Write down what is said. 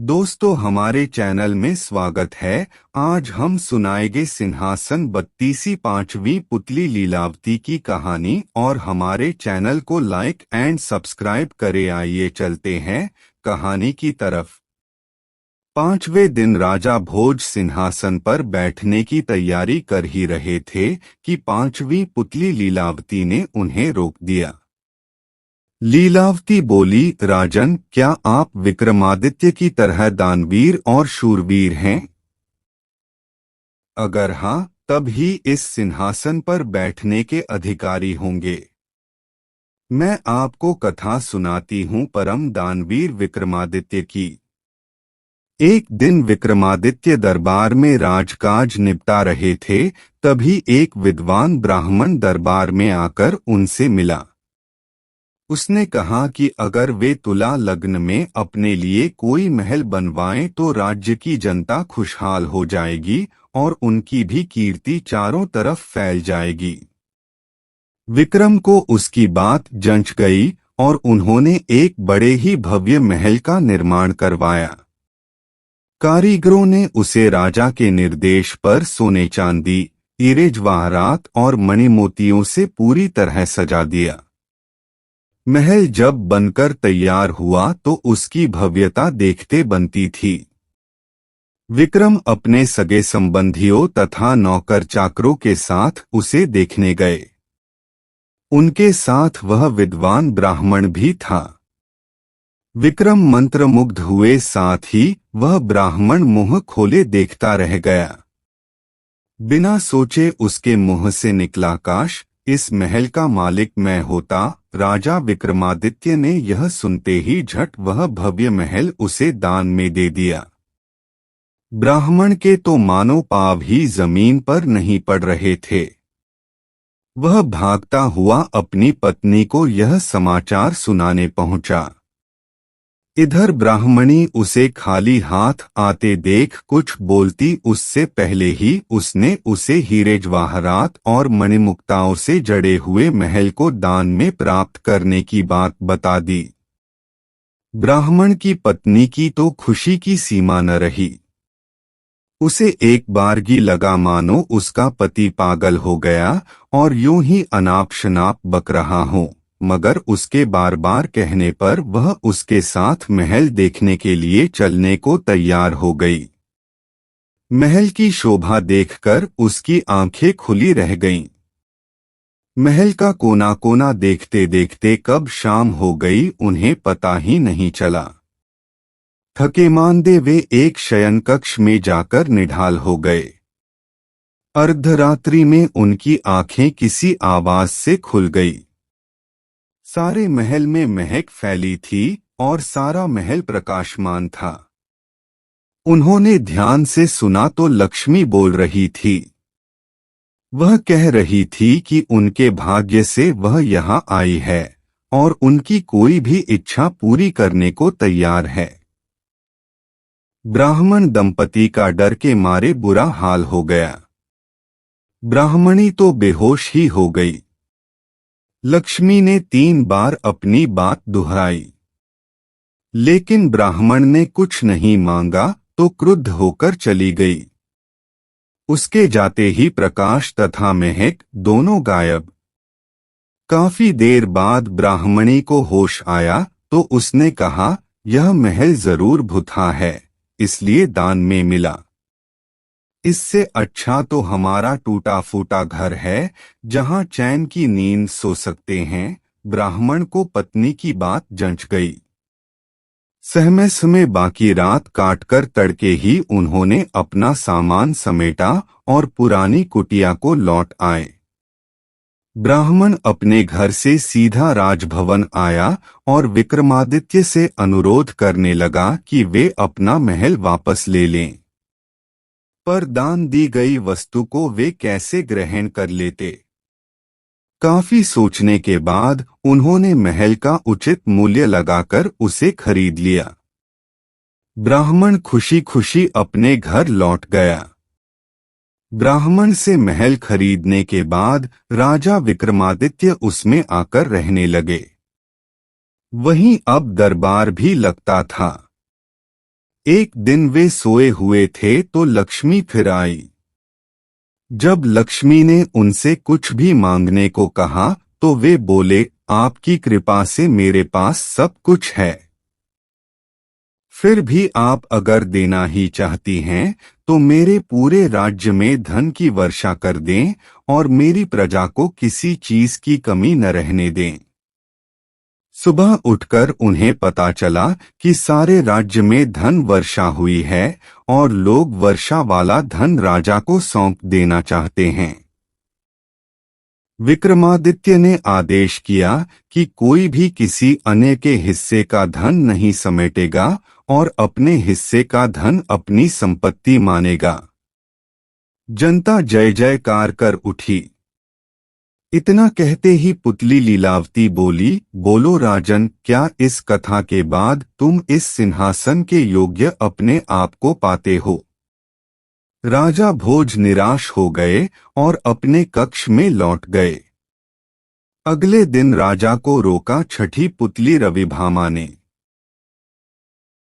दोस्तों, हमारे चैनल में स्वागत है। आज हम सुनाएंगे सिंहासन 32 पांचवी पुतली लीलावती की कहानी और हमारे चैनल को लाइक एंड सब्सक्राइब करें। आइए चलते हैं कहानी की तरफ। 5वें दिन राजा भोज सिंहासन पर बैठने की तैयारी कर ही रहे थे कि 5वीं पुतली लीलावती ने उन्हें रोक दिया। लीलावती बोली, राजन, क्या आप विक्रमादित्य की तरह दानवीर और शूरवीर हैं? अगर हाँ, तब ही इस सिंहासन पर बैठने के अधिकारी होंगे। मैं आपको कथा सुनाती हूँ परम दानवीर विक्रमादित्य की। एक दिन विक्रमादित्य दरबार में राजकाज निपटा रहे थे, तभी एक विद्वान ब्राह्मण दरबार में आकर उनसे मिला। उसने कहा कि अगर वे तुला लग्न में अपने लिए कोई महल बनवाएं तो राज्य की जनता खुशहाल हो जाएगी और उनकी भी कीर्ति चारों तरफ फैल जाएगी। विक्रम को उसकी बात जंच गई और उन्होंने एक बड़े ही भव्य महल का निर्माण करवाया। कारीगरों ने उसे राजा के निर्देश पर सोने चांदी, हीरे जवाहरात और मणिमोतियों से पूरी तरह सजा दिया। महल जब बनकर तैयार हुआ तो उसकी भव्यता देखते बनती थी। विक्रम अपने सगे संबंधियों तथा नौकर चाकरों के साथ उसे देखने गए। उनके साथ वह विद्वान ब्राह्मण भी था। विक्रम मंत्रमुग्ध हुए, साथ ही वह ब्राह्मण मुंह खोले देखता रह गया। बिना सोचे उसके मुंह से निकला, काश इस महल का मालिक मैं होता। राजा विक्रमादित्य ने यह सुनते ही झट वह भव्य महल उसे दान में दे दिया। ब्राह्मण के तो मानो पाँव ही जमीन पर नहीं पड़ रहे थे। वह भागता हुआ अपनी पत्नी को यह समाचार सुनाने पहुंचा। इधर ब्राह्मणी उसे खाली हाथ आते देख कुछ बोलती उससे पहले ही उसने उसे हीरे जवाहरात और मणिमुक्ताओं से जड़े हुए महल को दान में प्राप्त करने की बात बता दी। ब्राह्मण की पत्नी की तो खुशी की सीमा न रही। उसे एक बारगी लगा मानो उसका पति पागल हो गया और यूं ही अनाप शनाप बक रहा हो, मगर उसके बार बार कहने पर वह उसके साथ महल देखने के लिए चलने को तैयार हो गई। महल की शोभा देखकर उसकी आंखें खुली रह गईं। महल का कोना कोना देखते देखते कब शाम हो गई उन्हें पता ही नहीं चला। थके मांदे वे एक शयन कक्ष में जाकर निढाल हो गए। अर्धरात्रि में उनकी आंखें किसी आवाज से खुल गई। सारे महल में महक फैली थी और सारा महल प्रकाशमान था। उन्होंने ध्यान से सुना तो लक्ष्मी बोल रही थी। वह कह रही थी कि उनके भाग्य से वह यहाँ आई है और उनकी कोई भी इच्छा पूरी करने को तैयार है। ब्राह्मण दंपति का डर के मारे बुरा हाल हो गया। ब्राह्मणी तो बेहोश ही हो गई। लक्ष्मी ने 3 बार अपनी बात दोहराई, लेकिन ब्राह्मण ने कुछ नहीं मांगा तो क्रुद्ध होकर चली गई। उसके जाते ही प्रकाश तथा महक दोनों गायब। काफी देर बाद ब्राह्मणी को होश आया तो उसने कहा, यह महल जरूर भुता है, इसलिए दान में मिला। इससे अच्छा तो हमारा टूटा फूटा घर है, जहां चैन की नींद सो सकते हैं। ब्राह्मण को पत्नी की बात जंच गई। सहमे समय बाकी रात काटकर तड़के ही उन्होंने अपना सामान समेटा और पुरानी कुटिया को लौट आए। ब्राह्मण अपने घर से सीधा राजभवन आया और विक्रमादित्य से अनुरोध करने लगा कि वे अपना महल वापस ले लें। पर दान दी गई वस्तु को वे कैसे ग्रहण कर लेते? काफी सोचने के बाद उन्होंने महल का उचित मूल्य लगाकर उसे खरीद लिया। ब्राह्मण खुशी खुशी अपने घर लौट गया। ब्राह्मण से महल खरीदने के बाद राजा विक्रमादित्य उसमें आकर रहने लगे। वहीं अब दरबार भी लगता था। एक दिन वे सोए हुए थे तो लक्ष्मी फिर आई। जब लक्ष्मी ने उनसे कुछ भी मांगने को कहा तो वे बोले, आपकी कृपा से मेरे पास सब कुछ है। फिर भी आप अगर देना ही चाहती हैं तो मेरे पूरे राज्य में धन की वर्षा कर दें और मेरी प्रजा को किसी चीज की कमी न रहने दें। सुबह उठकर उन्हें पता चला कि सारे राज्य में धन वर्षा हुई है और लोग वर्षा वाला धन राजा को सौंप देना चाहते हैं। विक्रमादित्य ने आदेश किया कि कोई भी किसी अन्य के हिस्से का धन नहीं समेटेगा और अपने हिस्से का धन अपनी संपत्ति मानेगा। जनता जय जयकार कर उठी। इतना कहते ही पुतली लीलावती बोली, बोलो राजन, क्या इस कथा के बाद तुम इस सिंहासन के योग्य अपने आप को पाते हो? राजा भोज निराश हो गए और अपने कक्ष में लौट गए। अगले दिन राजा को रोका छठी पुतली रविभामा ने।